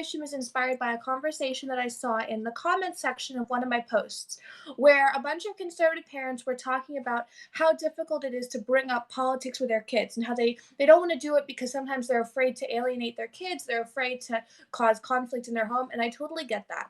Was inspired by a conversation that I saw in the comments section of one of my posts, where a bunch of conservative parents were talking about how difficult it is to bring up politics with their kids and how they don't want to do it because sometimes they're afraid to alienate their kids, they're afraid to cause conflict in their home, and I totally get that.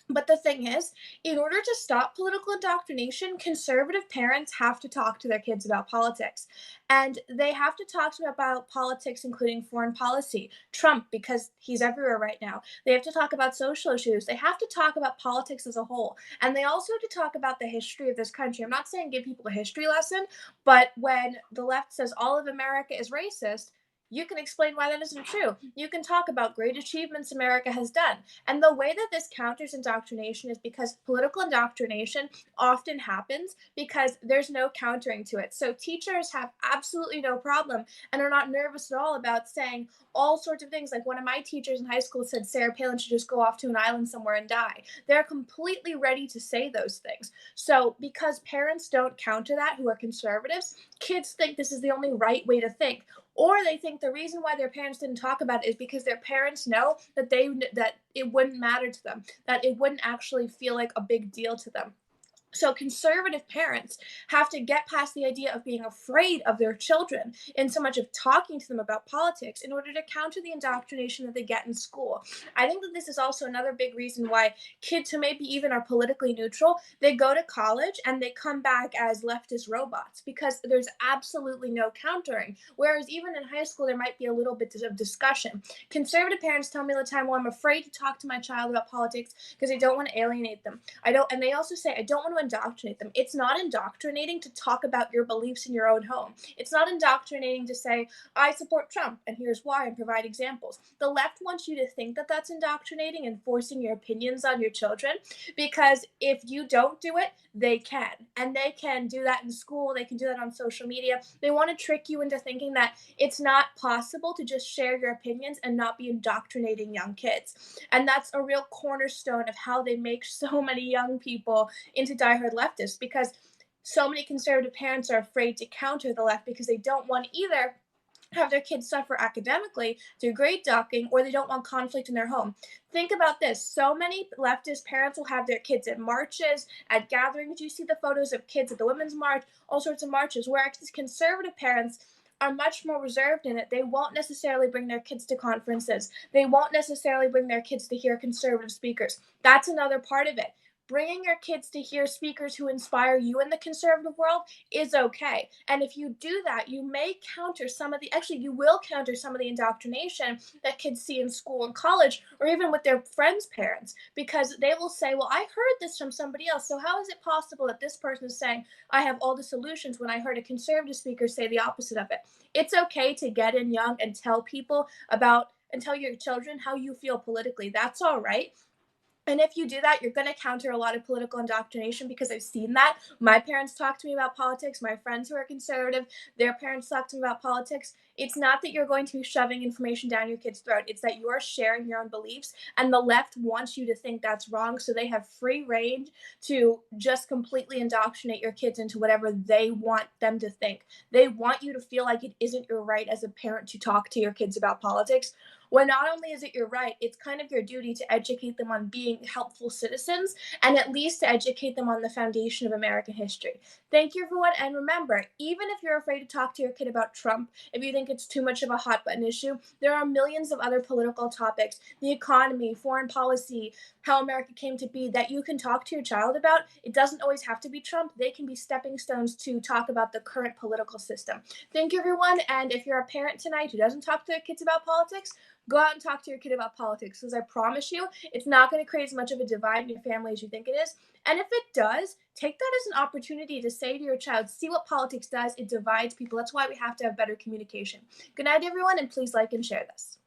But the thing is, in order to stop political indoctrination, conservative parents have to talk to their kids about politics. And they have to talk to them about politics, including foreign policy, Trump, because he's everywhere right now. They have to talk about social issues. They have to talk about politics as a whole. And they also have to talk about the history of this country. I'm not saying give people a history lesson, but when the left says all of America is racist, you can explain why that isn't true. You can talk about great achievements America has done. And the way that this counters indoctrination is because political indoctrination often happens because there's no countering to it. So teachers have absolutely no problem and are not nervous at all about saying all sorts of things. Like one of my teachers in high school said Sarah Palin should just go off to an island somewhere and die. They're completely ready to say those things. So because parents don't counter that who are conservatives, kids think this is the only right way to think, or they think the reason why their parents didn't talk about it is because their parents know that it wouldn't matter to them, that it wouldn't actually feel like a big deal to them. So conservative parents have to get past the idea of being afraid of their children in so much of talking to them about politics in order to counter the indoctrination that they get in school. I think that this is also another big reason why kids who maybe even are politically neutral, they go to college and they come back as leftist robots because there's absolutely no countering. Whereas even in high school, there might be a little bit of discussion. Conservative parents tell me all the time, well, I'm afraid to talk to my child about politics because I don't want to alienate them. I don't, and they also say, I don't want to indoctrinate them. It's not indoctrinating to talk about your beliefs in your own home. It's not indoctrinating to say, I support Trump and here's why, and provide examples. The left wants you to think that that's indoctrinating and forcing your opinions on your children because if you don't do it, they can. And they can do that in school, they can do that on social media. They want to trick you into thinking that it's not possible to just share your opinions and not be indoctrinating young kids. And that's a real cornerstone of how they make so many young people into diehard leftists because so many conservative parents are afraid to counter the left because they don't want either have their kids suffer academically through grade docking or they don't want conflict in their home. Think about this. So many leftist parents will have their kids at marches, at gatherings. You see the photos of kids at the Women's March, all sorts of marches, whereas conservative parents are much more reserved in it. They won't necessarily bring their kids to conferences. They won't necessarily bring their kids to hear conservative speakers. That's another part of it. Bringing your kids to hear speakers who inspire you in the conservative world is okay. And if you do that, you may counter some of the, actually, you will counter some of the indoctrination that kids see in school and college, or even with their friends' parents, because they will say, well, I heard this from somebody else. So how is it possible that this person is saying, I have all the solutions when I heard a conservative speaker say the opposite of it? It's okay to get in young and tell people about, and tell your children how you feel politically. That's all right. And if you do that, you're going to counter a lot of political indoctrination because I've seen that. My parents talk to me about politics. My friends who are conservative, their parents talk to me about politics. It's not that you're going to be shoving information down your kid's throat. It's that you are sharing your own beliefs. And the left wants you to think that's wrong. So they have free reign to just completely indoctrinate your kids into whatever they want them to think. They want you to feel like it isn't your right as a parent to talk to your kids about politics, when not only is it your right, it's kind of your duty to educate them on being helpful citizens and at least to educate them on the foundation of American history. Thank you, everyone. And remember, even if you're afraid to talk to your kid about Trump, if you think it's too much of a hot button issue, there are millions of other political topics, the economy, foreign policy, how America came to be, that you can talk to your child about. It doesn't always have to be Trump. They can be stepping stones to talk about the current political system. Thank you, everyone. And if you're a parent tonight who doesn't talk to their kids about politics, go out and talk to your kid about politics because I promise you it's not going to create as much of a divide in your family as you think it is. And if it does, take that as an opportunity to say to your child, see what politics does. It divides people. That's why we have to have better communication. Good night, everyone, and please like and share this.